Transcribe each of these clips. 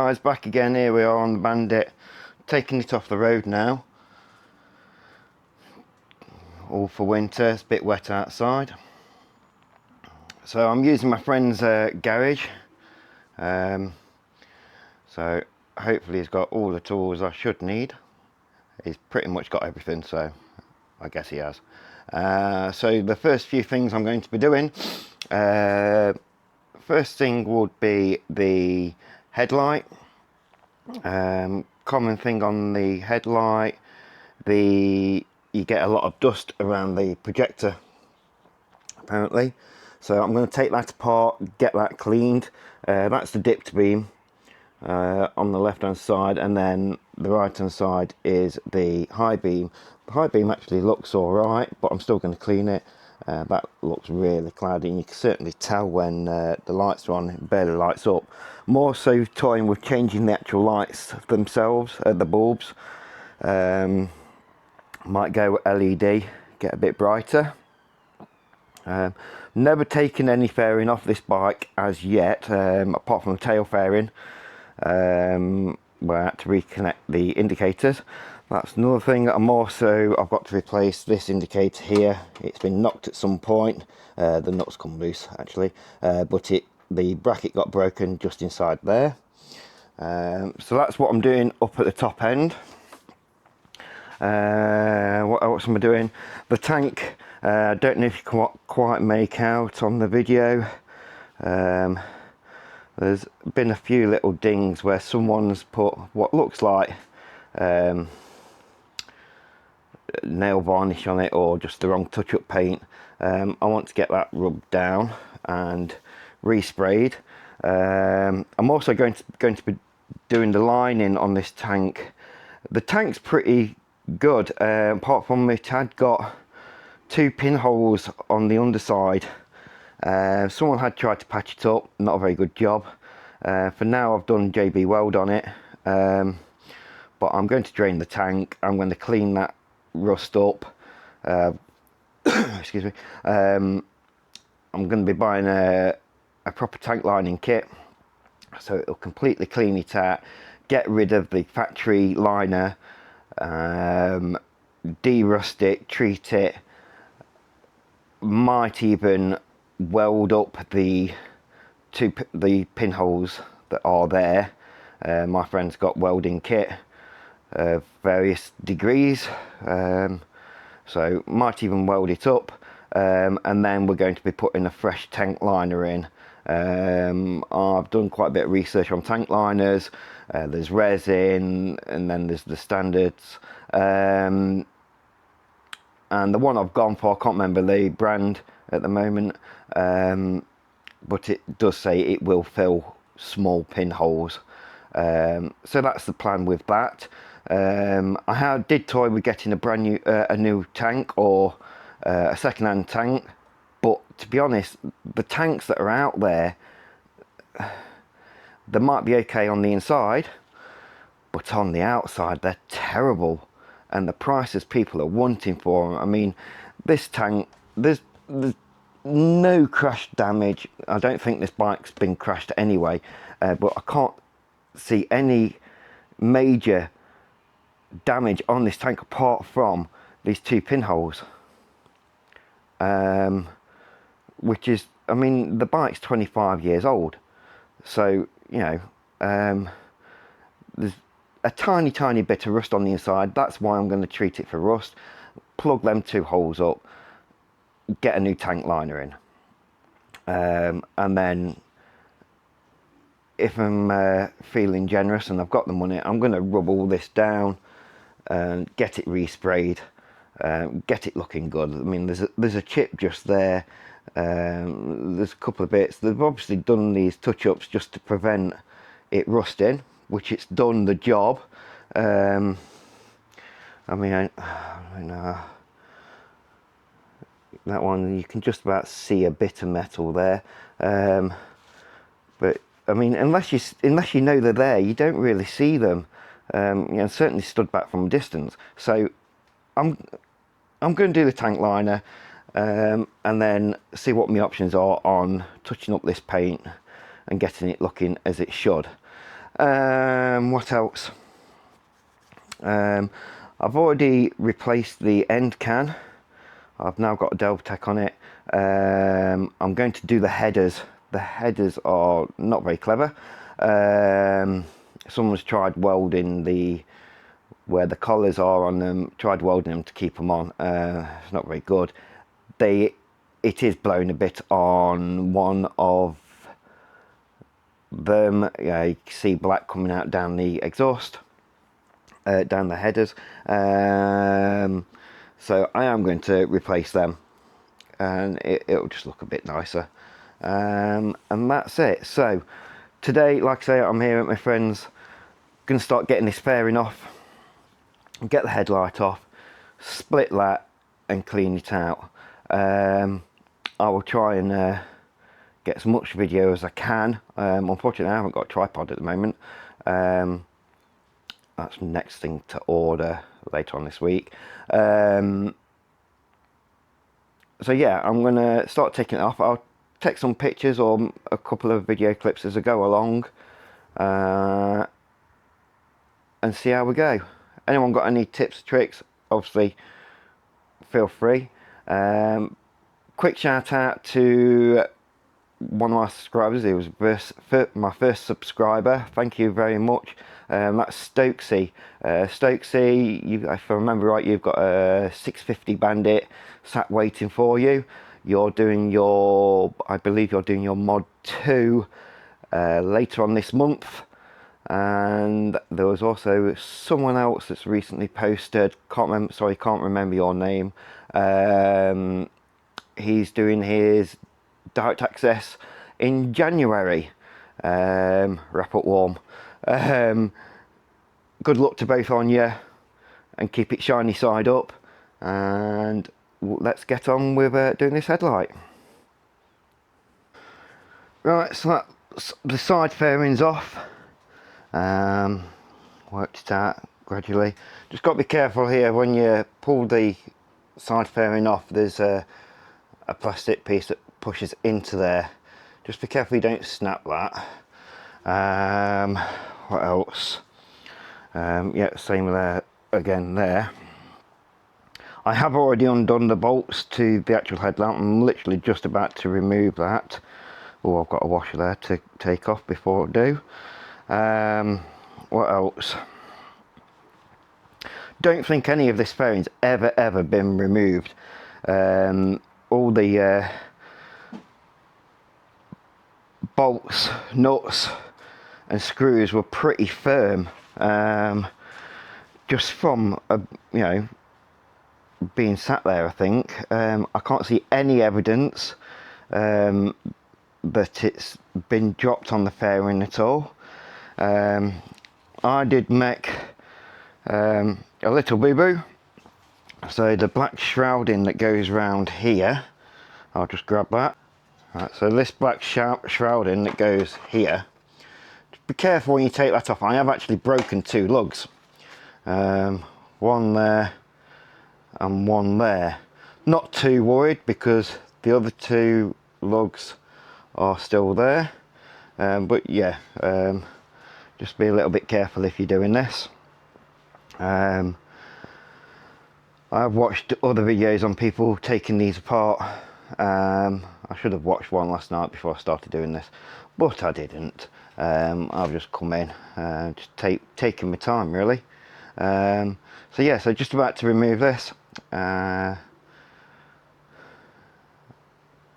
guys, back again. Here we are on the Bandit, taking it off the road now. All for winter, it's a bit wet outside. So I'm using my friend's garage. So hopefully he's got all the tools I should need. He's pretty much got everything, so I guess he has. So the first few things I'm going to be doing, first thing would be the headlight. Common thing on the headlight, you get a lot of dust around the projector apparently, so I'm going to take that apart, get that cleaned. That's the dipped beam on the left hand side, and then the right hand side is the high beam. The high beam actually looks alright, but I'm still going to clean it. That looks really cloudy, and you can certainly tell when the lights are on. It barely lights up. More so toying with changing the actual lights themselves, the bulbs. Might go LED, get a bit brighter. Never taken any fairing off this bike as yet, apart from the tail fairing, where I had to reconnect the indicators. That's another thing. I've got to replace this indicator here. It's been knocked at some point. The nuts come loose actually, but the bracket got broken just inside there. So that's what I'm doing up at the top end. What else am I doing? The tank, I don't know if you can quite make out on the video. There's been a few little dings where someone's put what looks like nail varnish on it, or just the wrong touch-up paint. I want to get that rubbed down and resprayed. I'm also going to be doing the lining on this tank. The tank's pretty good, apart from it had got 2 pinholes on the underside. Someone had tried to patch it up, not a very good job. For now I've done JB Weld on it, but I'm going to drain the tank. I'm going to clean that rust up. Excuse me. I'm going to be buying a proper tank lining kit, so it'll completely clean it out, get rid of the factory liner, de-rust it, treat it, might even weld up the pinholes that are there. My friend's got welding kit of various degrees, so might even weld it up, and then we're going to be putting a fresh tank liner in. I've done quite a bit of research on tank liners. There's resin, and then there's the standards, and the one I've gone for, I can't remember the brand at the moment, but it does say it will fill small pinholes. So that's the plan with that. I did toy with getting a new tank, or a second-hand tank, but to be honest, the tanks that are out there, they might be okay on the inside, but on the outside they're terrible, and the prices people are wanting for them. I mean, this tank, there's no crash damage. I don't think this bike's been crashed anyway, but I can't see any major damage on this tank apart from these 2 pinholes, which is, I mean, the bike's 25 years old, so you know, there's a tiny bit of rust on the inside. That's why I'm going to treat it for rust, plug them 2 holes up, get a new tank liner in, and then if I'm feeling generous and I've got the money, I'm going to rub all this down and get it resprayed, get it looking good. I mean, there's a chip just there. There's a couple of bits. They've obviously done these touch-ups just to prevent it rusting, which it's done the job. I mean, that one, you can just about see a bit of metal there, but I mean, unless you know they're there, you don't really see them. You know, certainly stood back from a distance. So I'm going to do the tank liner, and then see what my options are on touching up this paint and getting it looking as it should. What else? I've already replaced the end can. I've now got a Delvatec on it. I'm going to do the headers. The headers are not very clever. Someone's tried welding where the collars are on them, tried welding them to keep them on. It's not very good. It is blown a bit on one of them. Yeah, you can see black coming out down the exhaust, down the headers. So I am going to replace them, and it'll just look a bit nicer. And that's it. So today, like I say, I'm here at my friend's. Going to start getting this fairing off, get the headlight off, split that and clean it out. I will try and get as much video as I can. Unfortunately I haven't got a tripod at the moment. That's the next thing to order later on this week. So yeah, I'm going to start taking it off. I'll take some pictures or a couple of video clips as I go along, and see how we go. Anyone got any tips or tricks, obviously feel free. Quick shout out to one of my subscribers. He was my first subscriber. Thank you very much. That's Stokesy. Stokesy, if I remember right, you've got a 650 Bandit sat waiting for you. You're doing I believe you're doing your mod 2 later on this month. And there was also someone else that's recently posted, can't remember your name. He's doing his direct access in January. Wrap up warm. Good luck to both on you, and keep it shiny side up, and let's get on with doing this headlight. Right, so the side fairing's off. Worked it out gradually. Just got to be careful here when you pull the side fairing off. There's a plastic piece that pushes into there. Just be careful you don't snap that. What else? Yeah, same there again there. I have already undone the bolts to the actual headlamp. I'm literally just about to remove that. Oh, I've got a washer there to take off before I do. What else? Don't think any of this fairing's ever been removed. All the bolts, nuts and screws were pretty firm, just from being sat there. I think I can't see any evidence that it's been dropped on the fairing at all. I did make a little boo-boo. So the black shrouding that goes around here, I'll just grab that. Right, so this black shrouding that goes here, just be careful when you take that off. I have actually broken 2 lugs, one there and one there. Not too worried because the other 2 lugs are still there, but yeah, just be a little bit careful if you're doing this. I've watched other videos on people taking these apart. I should have watched one last night before I started doing this, but I didn't. I've just come in, just taking my time really. So yeah, so just about to remove this, and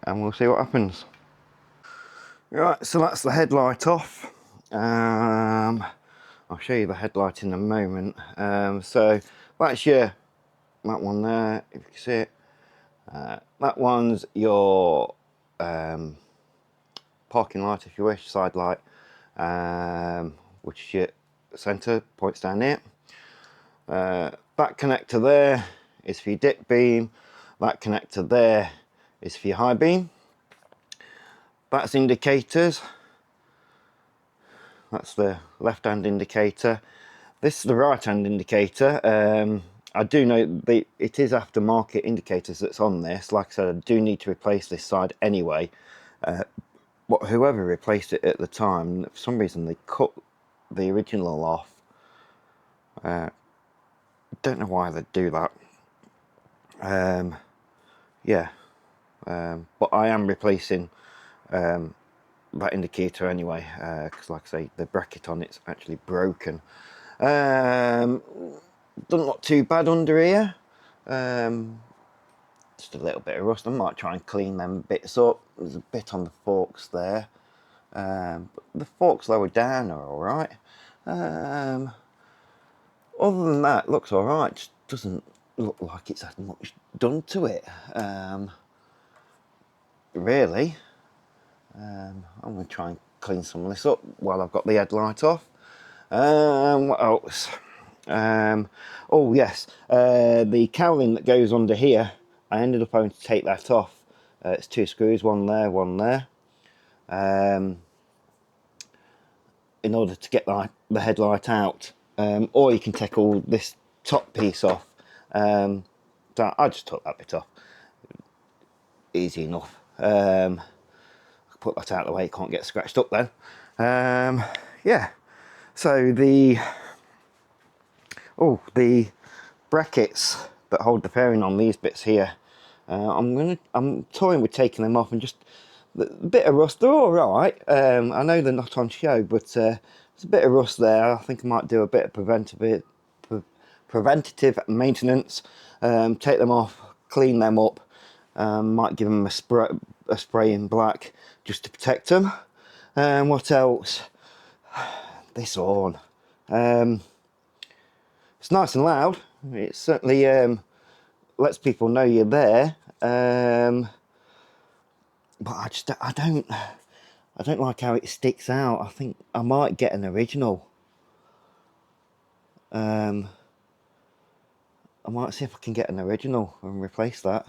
we'll see what happens. Right, so that's the headlight off. I'll show you the headlight in a moment. So that's that one there, if you can see it. That one's your parking light, if you wish, side light, which is your centre, points down here. That connector there is for your dip beam. That connector there is for your high beam. That's indicators. That's the left hand indicator. This is the right hand indicator. I do know it is aftermarket indicators that's on this. Like I said, I do need to replace this side anyway. But whoever replaced it at the time, for some reason they cut the original off. Don't know why they do that. Yeah, but I am replacing that indicator anyway, because like I say, the bracket on it's actually broken. Doesn't look too bad under here. Just a little bit of rust. I might try and clean them bits up. There's a bit on the forks there, but the forks lower down are alright. Other than that, looks alright. Just doesn't look like it's had much done to it, really. I'm going to try and clean some of this up while I've got the headlight off. What else? Oh yes, the cowling that goes under here, I ended up having to take that off. It's 2 screws, one there, one there, in order to get the headlight out. Or you can take all this top piece off. So I just took that bit off. Easy enough. Put that out of the way, it can't get scratched up then. Yeah, so the brackets that hold the fairing on these bits here, I'm toying with taking them off, and just a bit of rust. They're all right. I know they're not on show, but there's a bit of rust there. I think I might do a bit of preventative maintenance. Take them off, clean them up. Might give them a spray in black just to protect them. What else? This horn. It's nice and loud. It certainly lets people know you're there. But I don't like how it sticks out. I think I might get an original. I might see if I can get an original and replace that.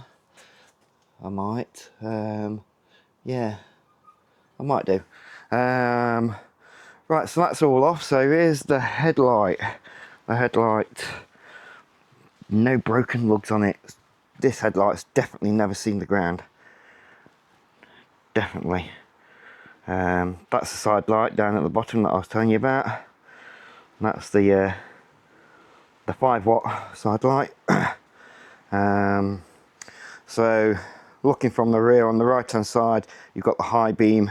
I might. Yeah, I might do. Right, so that's all off. So here's the headlight. The headlight, no broken lugs on it. This headlight's definitely never seen the ground. Definitely. That's the side light down at the bottom that I was telling you about. And that's the 5-watt side light. So looking from the rear, on the right hand side, you've got the high beam,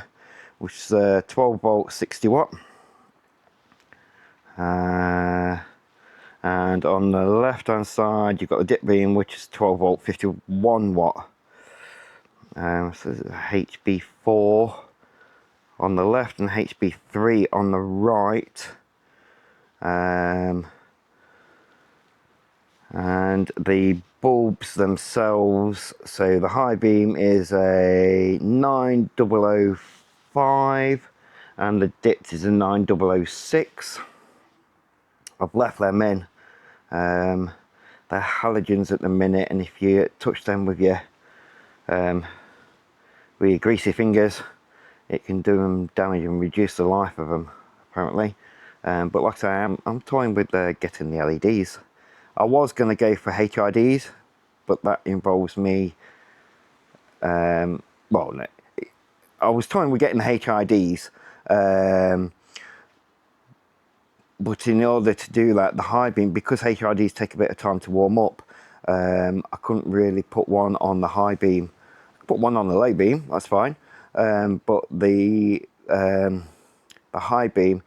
which is 12-volt 60-watt. And on the left hand side, you've got the dip beam, which is 12-volt 51-watt. So this is HB4 on the left and HB3 on the right. And the bulbs themselves, so the high beam is a 9005 and the dipped is a 9006. I've left them in. They're halogens at the minute, and if you touch them with your greasy fingers, it can do them damage and reduce the life of them, apparently. But like I say, I'm toying with getting the LEDs. I was going to go for HIDs, but that involves me. Well, no, I was toying with getting the HIDs. But in order to do that, the high beam, because HIDs take a bit of time to warm up, I couldn't really put one on the high beam. Put one on the low beam, that's fine. But the high beam,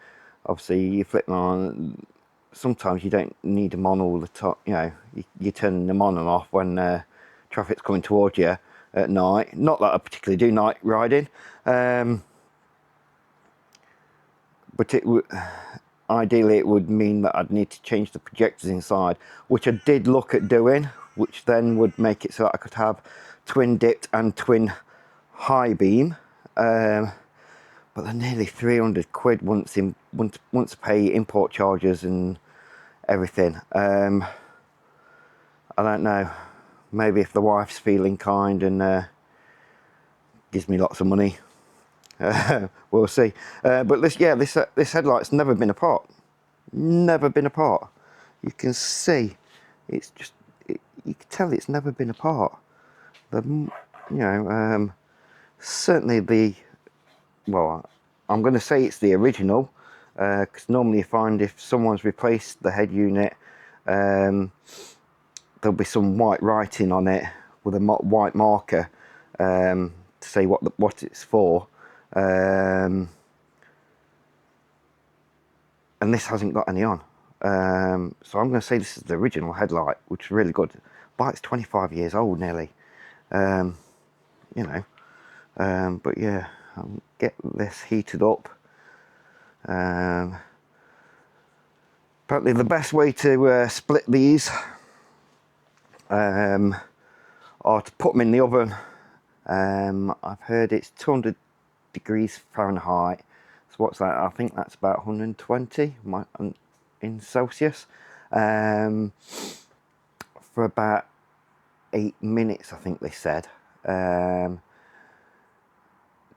obviously you flip them on. Sometimes you don't need them on all the time. You know, you're turning them on and off when traffic's coming towards you at night. Not that I particularly do night riding, but it would. Ideally, it would mean that I'd need to change the projectors inside, which I did look at doing, which then would make it so that I could have twin dipped and twin high beam. But they're nearly 300 quid once I pay import charges and everything. I don't know. Maybe if the wife's feeling kind and gives me lots of money. We'll see. But this headlight's never been apart. Never been apart. You can see, it's just, you can tell it's never been apart. Certainly well, I'm going to say it's the original. because normally you find if someone's replaced the head unit, there'll be some white writing on it with a white marker to say what it's for, and this hasn't got any on. So I'm going to say this is the original headlight, which is really good. Bike's 25 years old nearly, you know. But yeah, I'll get this heated up. Apparently the best way to split these are to put them in the oven. I've heard it's 200 degrees Fahrenheit. So what's that? I think that's about 120 in Celsius, for about 8 minutes, I think they said.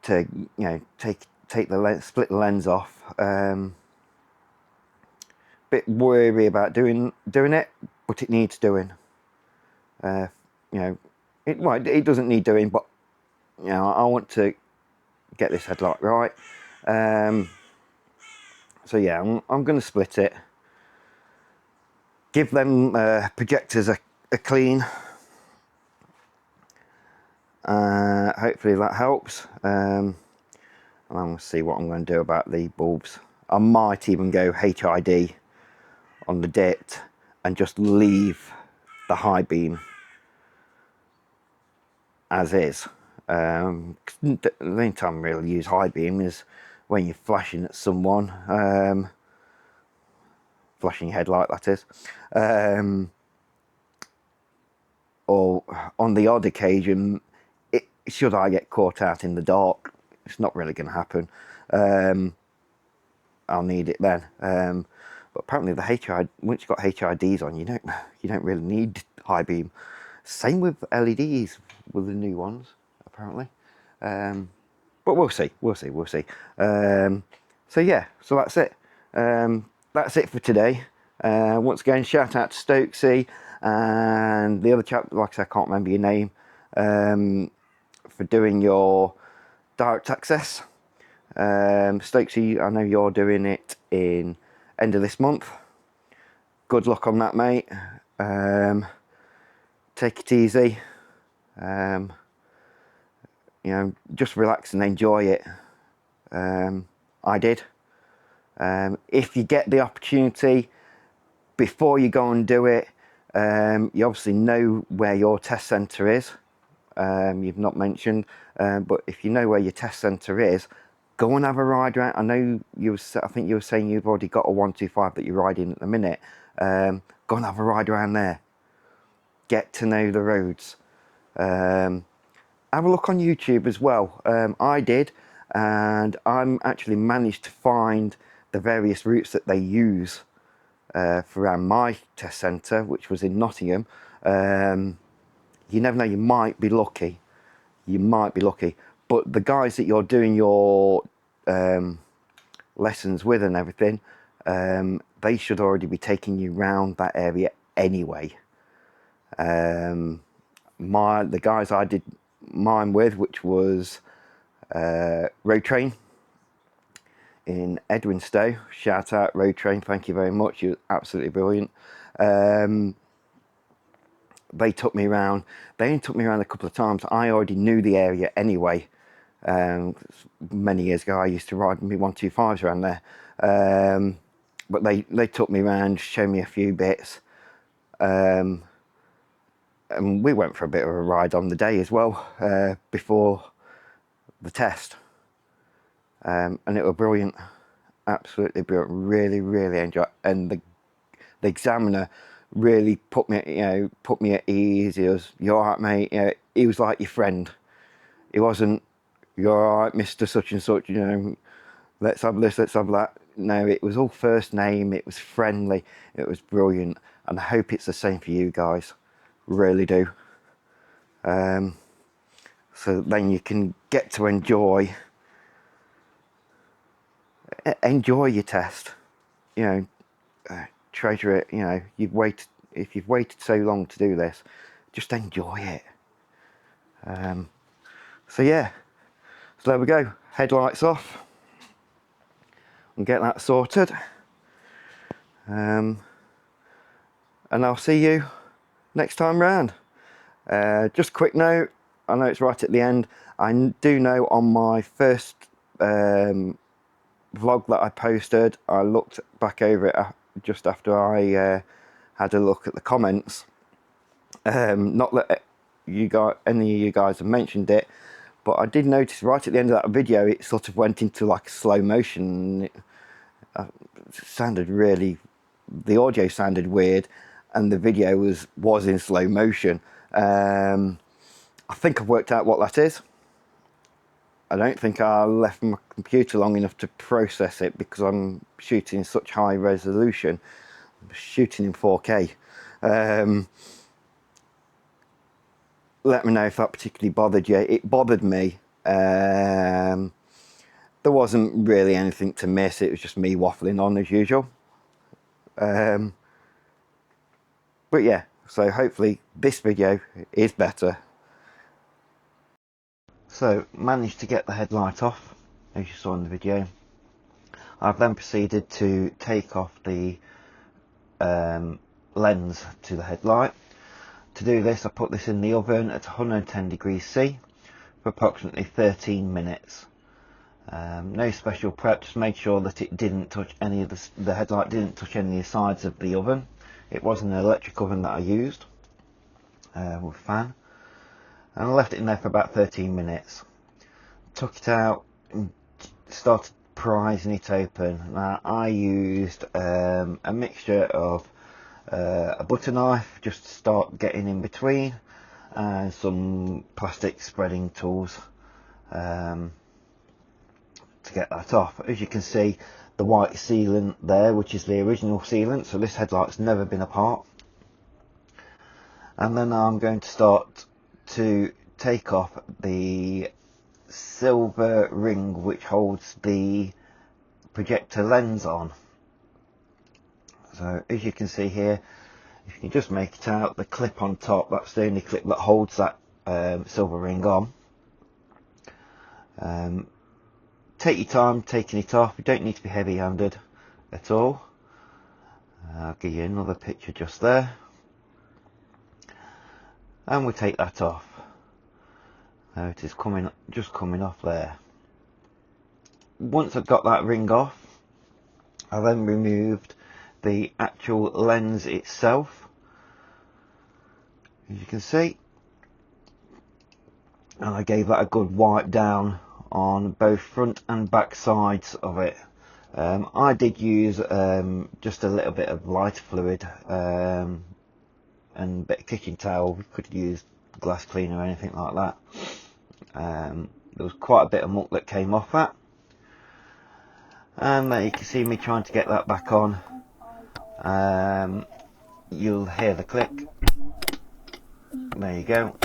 To, you know, take the lens, split the lens off. Bit worry about doing it, but it needs doing. You know, it doesn't need doing, but you know, I want to get this headlight right. So yeah, I'm going to split it, give them projectors a clean. Hopefully that helps. And I'm going to see what I'm going to do about the bulbs. I might even go HID on the dit and just leave the high beam as is. The only time I really use high beam is when you're flashing at someone, flashing your headlight, that is, or on the odd occasion, should I get caught out in the dark, it's not really going to happen. I'll need it then. But apparently the HID, once you've got HIDs on, you don't really need high beam. Same with LEDs with the new ones, apparently. But we'll see. So yeah, so that's it. That's it for today. Once again, shout out to Stokesy and the other chap, like I said, I can't remember your name, for doing your direct access. Stokesy, I know you're doing it in end of this month. Good luck on that, mate. Take it easy. You know, just relax and enjoy it. I did. If you get the opportunity, before you go and do it, you obviously know where your test centre is. You've not mentioned, but if you know where your test centre is, go and have a ride around. I know I think you were saying you've already got a 125 that you're riding at the minute. Go and have a ride around there. Get to know the roads. Have a look on YouTube as well. I did, and I'm actually managed to find the various routes that they use for around my test centre, which was in Nottingham. You never know, you might be lucky. But the guys that you're doing your lessons with and everything, they should already be taking you round that area anyway. The guys I did mine with, which was Road Train in Edwinstowe. Shout out Road Train, thank you very much, you're absolutely brilliant. They took me around. They only took me around a couple of times. I already knew the area anyway. Many years ago, I used to ride me 125s around there. But they took me around, showed me a few bits. And we went for a bit of a ride on the day as well, before the test. And it was brilliant. Absolutely brilliant. Really, really enjoyed it. And the examiner really put me at ease. He was, "You're all right, mate." You know, he was like your friend. He wasn't, "You're all right, Mr. Such and Such, you know, let's have this, let's have that." No, it was all first name. It was friendly. It was brilliant. And I hope it's the same for you guys. Really do. So then you can get to enjoy your test. You know, treasure it. You know, if you've waited so long to do this, just enjoy it. So yeah, so there we go, headlights off, and get that sorted. And I'll see you next time round. Just a quick note, I know it's right at the end, I do know on my first vlog that I posted, I looked back over it just after I had a look at the comments. Not that any of you guys have mentioned it, but I did notice right at the end of that video it sort of went into like slow motion. It sounded really, the audio sounded weird and the video was in slow motion. I think I've worked out what that is. I don't think I left my computer long enough to process it because I'm shooting such high resolution. I'm shooting in 4K. Let me know if that particularly bothered you. It bothered me. There wasn't really anything to miss. It was just me waffling on as usual. But yeah, so hopefully this video is better. So managed to get the headlight off, as you saw in the video. I've then proceeded to take off the lens to the headlight. To do this, I put this in the oven at 110 degrees C for approximately 13 minutes. No special prep, just made sure that it didn't touch any of the headlight didn't touch any of the sides of the oven. It was an electric oven that I used with a fan, and I left it in there for about 13 minutes. Took it out and started prising it open. Now I used a mixture of a butter knife just to start getting in between, and some plastic spreading tools to get that off. As you can see, the white sealant there, which is the original sealant, so this headlight's never been apart. And then I'm going to start to take off the silver ring which holds the projector lens on. So as you can see here, if you can just make it out, the clip on top, that's the only clip that holds that silver ring on. Take your time taking it off. You don't need to be heavy handed at all. I'll give you another picture just there, and we take that off. Now it is just coming off there. Once I've got that ring off, I then removed the actual lens itself, as you can see, and I gave that a good wipe down on both front and back sides of it. I did use just a little bit of lighter fluid and a bit of kitchen towel. We could have used glass cleaner or anything like that. There was quite a bit of muck that came off that, and there you can see me trying to get that back on. You'll hear the click. There you go,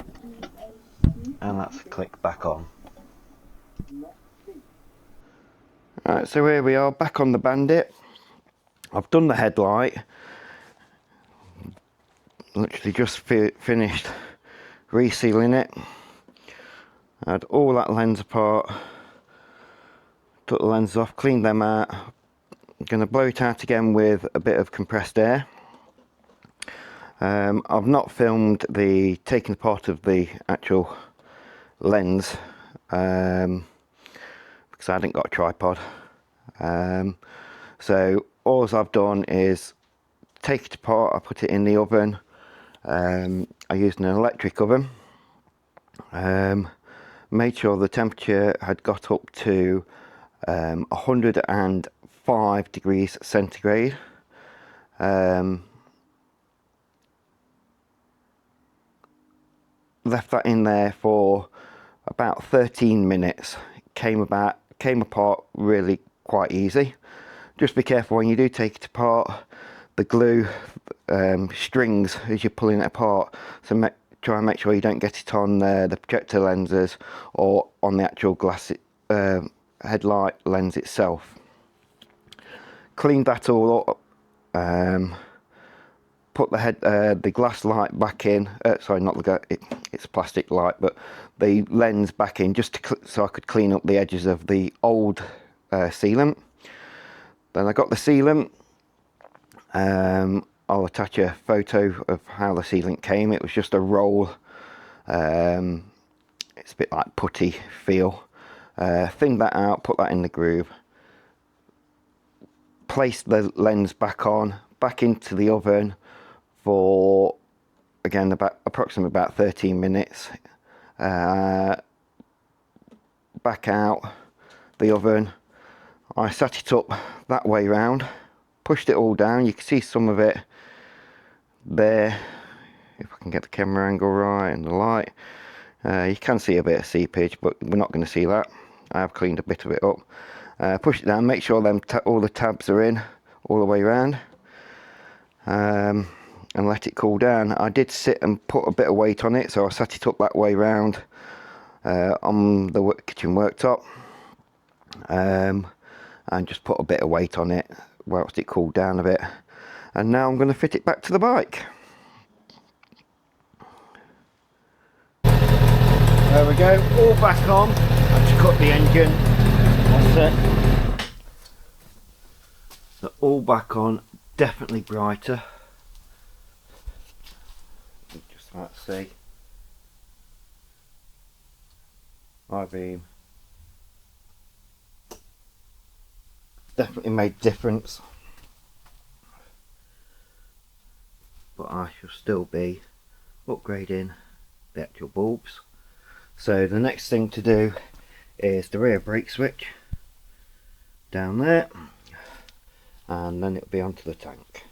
and that's a click back on. Alright, so here we are back on the Bandit. I've done the headlight, literally just finished resealing it. I had all that lens apart, took the lenses off, cleaned them out. I'm going to blow it out again with a bit of compressed air. I've not filmed the taking apart of the actual lens because I hadn't got a tripod. So all I've done is take it apart. I put it in the oven. I used an electric oven. Made sure the temperature had got up to 105 degrees centigrade. Left that in there for about 13 minutes. Came apart really quite easy. Just be careful when you do take it apart, the glue strings as you're pulling it apart, so try and make sure you don't get it on the projector lenses or on the actual glass headlight lens itself. Cleaned that all up, put the glass light back in, sorry, not the it's a plastic light, but the lens back in just so I could clean up the edges of the old sealant. Then I got the sealant. I'll attach a photo of how the sealant came. It was just a roll. It's a bit like putty feel. Thinned that out, put that in the groove. Placed the lens back on, back into the oven for, again, about approximately about 13 minutes. Back out the oven. I sat it up that way round, pushed it all down. You can see some of it there, if I can get the camera angle right and the light. You can see a bit of seepage, but we're not going to see that. I have cleaned a bit of it up. Push it down, make sure all the tabs are in all the way around, and let it cool down. I did sit and put a bit of weight on it, so I sat it up that way round on the kitchen worktop, and just put a bit of weight on it whilst it cooled down a bit. And now I'm going to fit it back to the bike. There we go, all back on. I just cut the engine. That's it. So all back on, definitely brighter. Just about to see. I-beam. Definitely made difference. But I shall still be upgrading the actual bulbs. So the next thing to do is the rear brake switch down there, and then it'll be onto the tank.